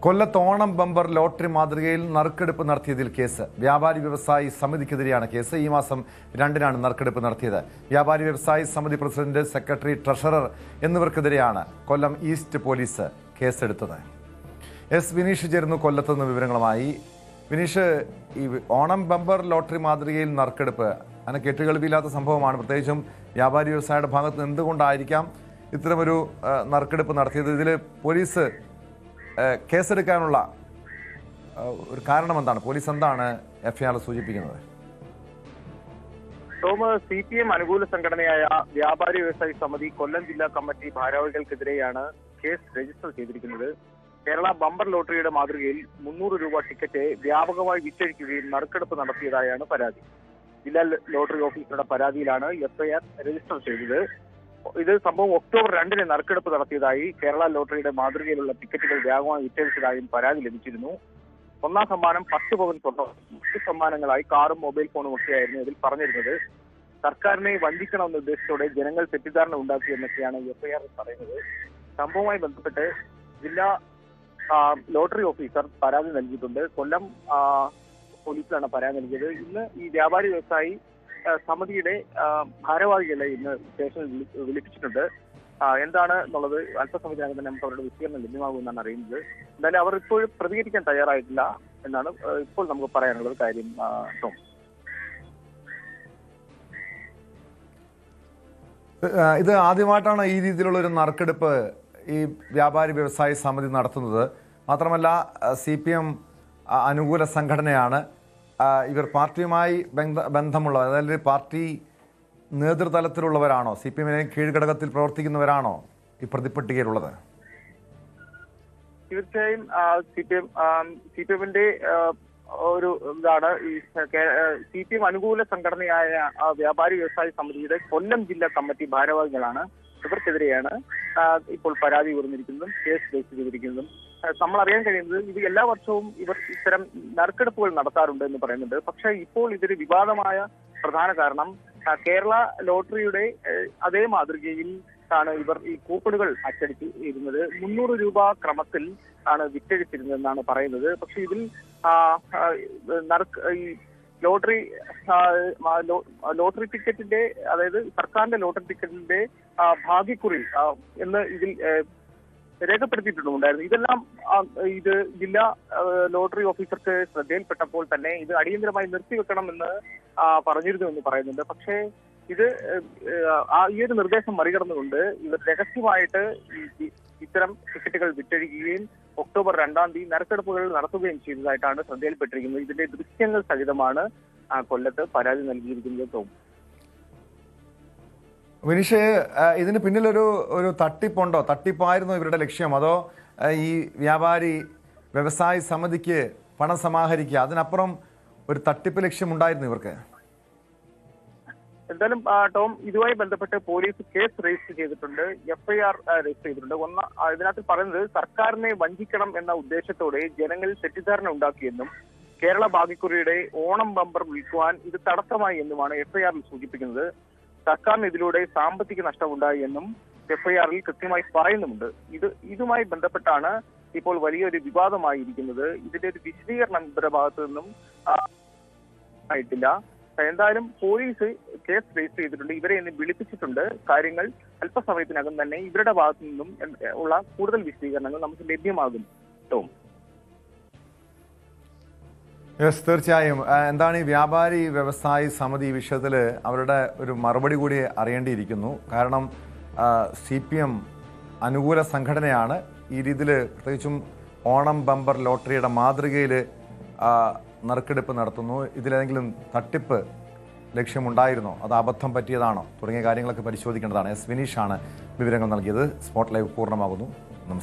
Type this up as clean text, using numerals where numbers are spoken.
കൊല്ലത്ത് Onam bumper lottery മാതൃകയിൽ നറുക്കെടുപ്പ് നടത്തിയതിൽ കേസ്. വ്യാപാരി വ്യവസായി സമിതിക്കെതിരെയാണ് കേസ്. ഈ മാസം 2-നാണ് നറുക്കെടുപ്പ് നടത്തിയത്. വ്യാപാരി വ്യവസായി സമിതി പ്രസിഡന്റ്, സെക്രട്ടറി, ട്രഷറർ എന്നിവർക്കെതിരെയാണ് കൊല്ലം ഈസ്റ്റ് പോലീസ് കേസെടുത്തത്. എസ് വിനീഷ് ചേരുന്നു കൊല്ലത്ത് നിന്ന് വിവരങ്ങളുമായി. വിനീഷ്, ഈ ഓണം ബമ്പർ ലോട്ടറി മാതൃകയിൽ നറുക്കെടുപ്പ് അങ്ങനെ കെട്ടുകളില്ലാത്ത സംഭവമാണ്. പ്രത്യേകിച്ചും വ്യാപാരി വ്യവസായിയുടെ ഭാഗത്ത് നിന്ന് എന്തുകൊണ്ടായിരിക്കാം ഇത്തരമൊരു നറുക്കെടുപ്പ് നടത്തിയത്? ഇതിൽ പോലീസ് കേസെടുക്കാനുള്ള ഒരു കാരണം എന്താണ്? പോലീസ് എന്താണ് എഫ്ഐആർ സൂചിപ്പിക്കുന്നത്? CPM അനുകൂല സംഘടനയായ വ്യാപാരി വ്യവസായി സമിതി കൊല്ലം ജില്ലാ കമ്മിറ്റി ഭാരവാഹികൾക്കെതിരെയാണ് കേസ് രജിസ്റ്റർ ചെയ്തിരിക്കുന്നത്. കേരള ബമ്പർ ലോട്ടറിയുടെ മാതൃകയിൽ 300 രൂപ ടിക്കറ്റ് വ്യാപകമായി വിറ്റഴിക്കുകയും നറുക്കെടുപ്പ് നടത്തിയതായാണ് പരാതി. ജില്ലാ ലോട്ടറി ഓഫീസറുടെ പരാതിയിലാണ് എഫ്ഐആർ രജിസ്റ്റർ ചെയ്തത്. ഇത് സംഭവം ഒക്ടോബർ 2-ന് നറുക്കെടുപ്പ് നടത്തിയതായി, കേരള ലോട്ടറിയുടെ മാതൃകയിലുള്ള ടിക്കറ്റുകൾ വ്യാപകമായി വിറ്റഴിച്ചതായും പരാതി ലഭിച്ചിരുന്നു. ഒന്നാം സമ്മാനം 10 പവൻ സ്വർണ്ണം, മറ്റ് സമ്മാനങ്ങളായി കാറും മൊബൈൽ ഫോണും ഒക്കെയായിരുന്നു ഇതിൽ പറഞ്ഞിരുന്നത്. സർക്കാരിനെ വഞ്ചിക്കണമെന്ന ഉദ്ദേശത്തോടെ ജനങ്ങൾ തെറ്റിദ്ധാരണ ഉണ്ടാക്കിയെന്നൊക്കെയാണ് എഫ്ഐആർ പറയുന്നത്. സംഭവവുമായി ബന്ധപ്പെട്ട് ജില്ലാ ലോട്ടറി ഓഫീസർ പരാതി നൽകിയിട്ടുണ്ട്. കൊല്ലം പോലീസിലാണ് പരാതി നൽകിയത്. ഇന്ന് ഈ വ്യാപാരി വ്യവസായി സമിതിയുടെ ഭാരവാഹികളെ ഇന്ന് സ്റ്റേഷനിൽ വിളിപ്പിച്ചിട്ടുണ്ട്. എന്താണ് എന്നുള്ളത് അല്പസമയത്തിനകം തന്നെ നമുക്ക് അവരുടെ വിശദീകരണം ലഭ്യമാകുമെന്നാണ് അറിയുന്നത്. എന്തായാലും അവർ ഇപ്പോഴും പ്രതികരിക്കാൻ തയ്യാറായിട്ടില്ല എന്നാണ് ഇപ്പോൾ നമുക്ക് പറയാനുള്ളത് കാര്യം. ടോം, ഇത് ആദ്യമായിട്ടാണ് ഈ രീതിയിലുള്ള ഒരു നറുക്കെടുപ്പ് ഈ വ്യാപാരി വ്യവസായി സമിതി നടത്തുന്നത്. മാത്രമല്ല CPM അനുകൂല സംഘടനയാണ്. ഇവർ പാർട്ടിയുമായി ബന്ധമുള്ളവർ, അതായത് പാർട്ടി നേതൃതലത്തിലുള്ളവരാണോ? CPM കീഴ്ഘടകത്തിൽ പ്രവർത്തിക്കുന്നവരാണോ ഈ പ്രതിപ്പട്ടികയിലുള്ളത്? തീർച്ചയായും CPM-ന്റെ ഒരു ഇതാണ് ഈ CPM അനുകൂല സംഘടനയായ വ്യാപാരി വ്യവസായി സമിതിയുടെ കൊല്ലം ജില്ലാ കമ്മിറ്റി ഭാരവാഹികളാണ്. ഇവർക്കെതിരെയാണ് ഇപ്പോൾ പരാതി ഉയർന്നിരിക്കുന്നതും കേസ് രജിസ്റ്റർ ചെയ്തിരിക്കുന്നതും. നമ്മൾ അറിയാൻ കഴിയുന്നത്, ഇത് എല്ലാ വർഷവും ഇവർ ഇത്തരം നറുക്കെടുപ്പുകൾ നടത്താറുണ്ട് എന്ന് പറയുന്നുണ്ട്. പക്ഷെ ഇപ്പോൾ ഇതൊരു വിവാദമായ പ്രധാന കാരണം, കേരള ലോട്ടറിയുടെ അതേ മാതൃകയിൽ ആണ് ഇവർ ഈ കൂപ്പണുകൾ അച്ചടിച്ച് ഇരുന്നത്. 300 രൂപ ക്രമത്തിൽ ആണ് വിറ്റഴിച്ചിരുന്നതെന്നാണ് പറയുന്നത്. പക്ഷെ ഇതിൽ ഈ ലോട്ടറി ടിക്കറ്റിന്റെ, അതായത് സർക്കാരിന്റെ ലോട്ടറി ടിക്കറ്റിന്റെ ഭാഗ്യക്കുറി എന്ന് ഇതിൽ രേഖപ്പെടുത്തിയിട്ടുണ്ടായിരുന്നു. ഇതെല്ലാം ഇത് ജില്ലാ ലോട്ടറി ഓഫീസർക്ക് ശ്രദ്ധയിൽപ്പെട്ടപ്പോൾ തന്നെ ഇത് അടിയന്തരമായി നിർത്തിവെക്കണമെന്ന് പറഞ്ഞിരുന്നു എന്ന് പറയുന്നുണ്ട്. പക്ഷേ ഇത് ഈ ഒരു നിർദ്ദേശം മറികടന്നുകൊണ്ട് ഇവർ രഹസ്യമായിട്ട് ഇത്തരം ടിക്കറ്റുകൾ വിറ്റഴിക്കുകയും ഒക്ടോബർ 2-ാം തീയതി നറുക്കെടുപ്പുകൾ നടത്തുകയും ചെയ്തതായിട്ടാണ് ശ്രദ്ധയിൽപ്പെട്ടിരിക്കുന്നത്. ഇതിന്റെ ദൃശ്യങ്ങൾ സഹിതമാണ് കൊല്ലത്ത് പരാതി നൽകിയിരിക്കുന്നത്. വിനീഷ്, ഇതിന് പിന്നിലൊരു തട്ടിപ്പുണ്ടോ? തട്ടിപ്പായിരുന്നോ ഇവരുടെ ലക്ഷ്യം? അതോ ഈ വ്യാപാരി വ്യവസായി സമിതിക്ക് പണം സമാഹരിക്കുക, അതിനപ്പുറം ഒരു തട്ടിപ്പ് ലക്ഷ്യമുണ്ടായിരുന്നു ഇവർക്ക്? എന്തായാലും ടോം, ഇതുമായി ബന്ധപ്പെട്ട് പോലീസ് കേസ് രജിസ്റ്റർ ചെയ്തിട്ടുണ്ട്, എഫ്ഐആർ രജിസ്റ്റർ ചെയ്തിട്ടുണ്ട്. ഇതിനകത്ത് പറയുന്നത്, സർക്കാരിനെ വഞ്ചിക്കണം എന്ന ഉദ്ദേശത്തോടെ ജനങ്ങളിൽ തെറ്റിദ്ധാരണ ഉണ്ടാക്കിയെന്നും കേരള ഭാഗ്യക്കുറിയുടെ ഓണം ബമ്പർ വിൽക്കുവാൻ ഇത് തടസ്സമായി എന്നുമാണ് എഫ്ഐആറിൽ സൂചിപ്പിക്കുന്നത്. സർക്കാരിന് ഇതിലൂടെ സാമ്പത്തിക നഷ്ടമുണ്ടായി എന്നും എഫ്ഐആറിൽ കൃത്യമായി പറയുന്നുമുണ്ട്. ഇതുമായി ബന്ധപ്പെട്ടാണ് ഇപ്പോൾ വലിയൊരു വിവാദമായിരിക്കുന്നത്. ഇതിന്റെ ഒരു വിശദീകരണം ഇവരുടെ ഭാഗത്തു നിന്നും ആയിട്ടില്ല. എന്തായാലും പോലീസ് കേസ് രജിസ്റ്റർ ചെയ്തിട്ടുണ്ട്, ഇവരെ ഇന്ന് വിളിപ്പിച്ചിട്ടുണ്ട്. കാര്യങ്ങൾ അല്പസമയത്തിനകം തന്നെ ഇവരുടെ ഭാഗത്തു നിന്നും ഉള്ള കൂടുതൽ വിശദീകരണങ്ങൾ നമുക്ക് ലഭ്യമാകും. ടോം, യെസ്, തീർച്ചയായും. എന്താണ് ഈ വ്യാപാരി വ്യവസായി സമിതി വിഷയത്തിൽ അവരുടെ ഒരു മറുപടി കൂടി അറിയേണ്ടിയിരിക്കുന്നു. കാരണം CPM അനുകൂല സംഘടനയാണ്. ഈ രീതിയിൽ പ്രത്യേകിച്ചും ഓണം ബമ്പർ ലോട്ടറിയുടെ മാതൃകയിൽ നറുക്കെടുപ്പ് നടത്തുന്നു. ഇതിലേതെങ്കിലും തട്ടിപ്പ് ലക്ഷ്യമുണ്ടായിരുന്നോ? അത് അബദ്ധം പറ്റിയതാണോ? തുടങ്ങിയ കാര്യങ്ങളൊക്കെ പരിശോധിക്കേണ്ടതാണ്. എസ് വിനീഷാണ് വിവരങ്ങൾ നൽകിയത്. സ്പോട്ട് ലൈവ് പൂർണ്ണമാകുന്നു. നമസ്കാരം.